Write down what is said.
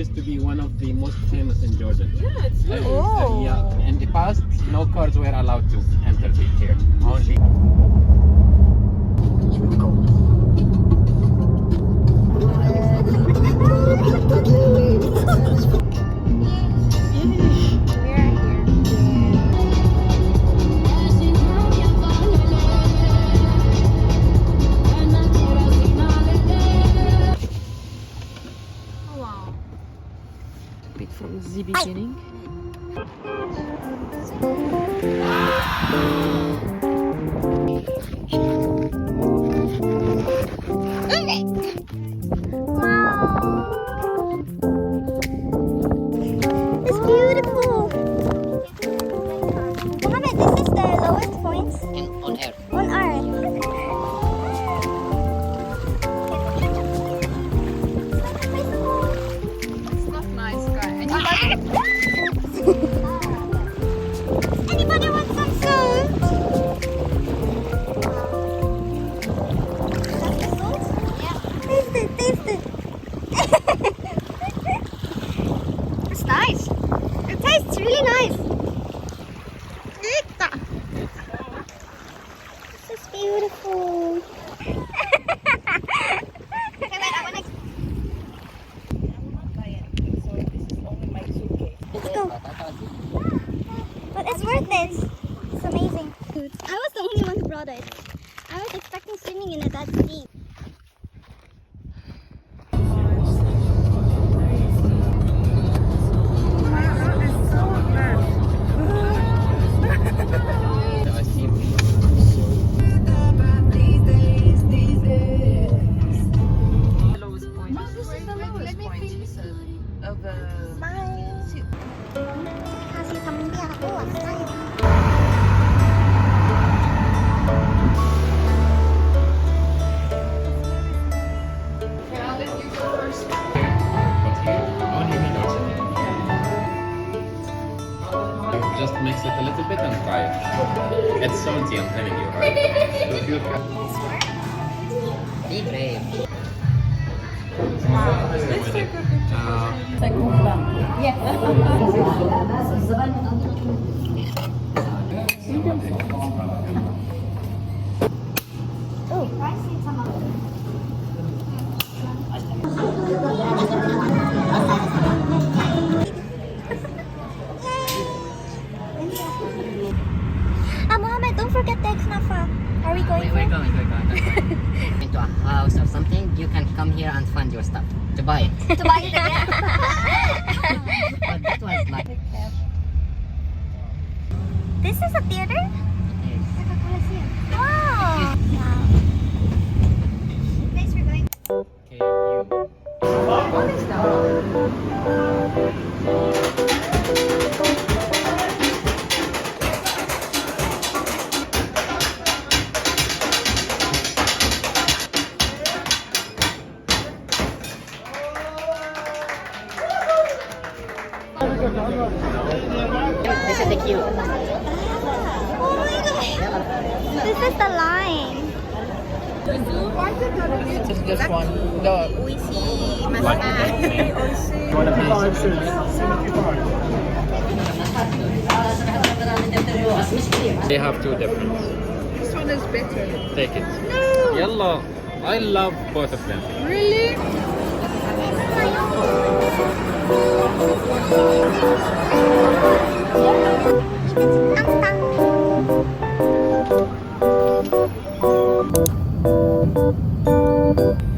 used to be one of the most famous in Jordan. Yeah, it's nice. Yeah. In the past, no cars were allowed to enter here. Only. From the beginning. It's beautiful. Mohammed, this is the lowest points on Earth. on Earth. It's not nice, guy. Anybody want some salt? Salt? Yeah. Taste it, taste it. It's nice. It tastes really nice. Eita. This is beautiful. Okay, wait, I want to... Let's go. But it's worth it. It's amazing. I was the only one who brought it. I was expecting swimming in it that deep. The lowest point. This is the lowest point, he said. Of 다시 정비하고 왔어요. Just mix it a little bit and try it. It's salty, I'm telling you, right? So if you Be brave. Let's take a picture. It's like mukbang. Oh, pricey some of them. Mohammed, don't forget the knafa. Are we going We're for? going. Into a house or something, you can come here and find your stuff to buy it. To buy it again? But that was like This is a theater? yes. Like a coliseum. Wow! Wow. Place we're going. This is the queue. Oh my god! This is the line. This is just one. The They have two different. this one is better. Take it. Yalla. I love both of them. Really? 앙땅.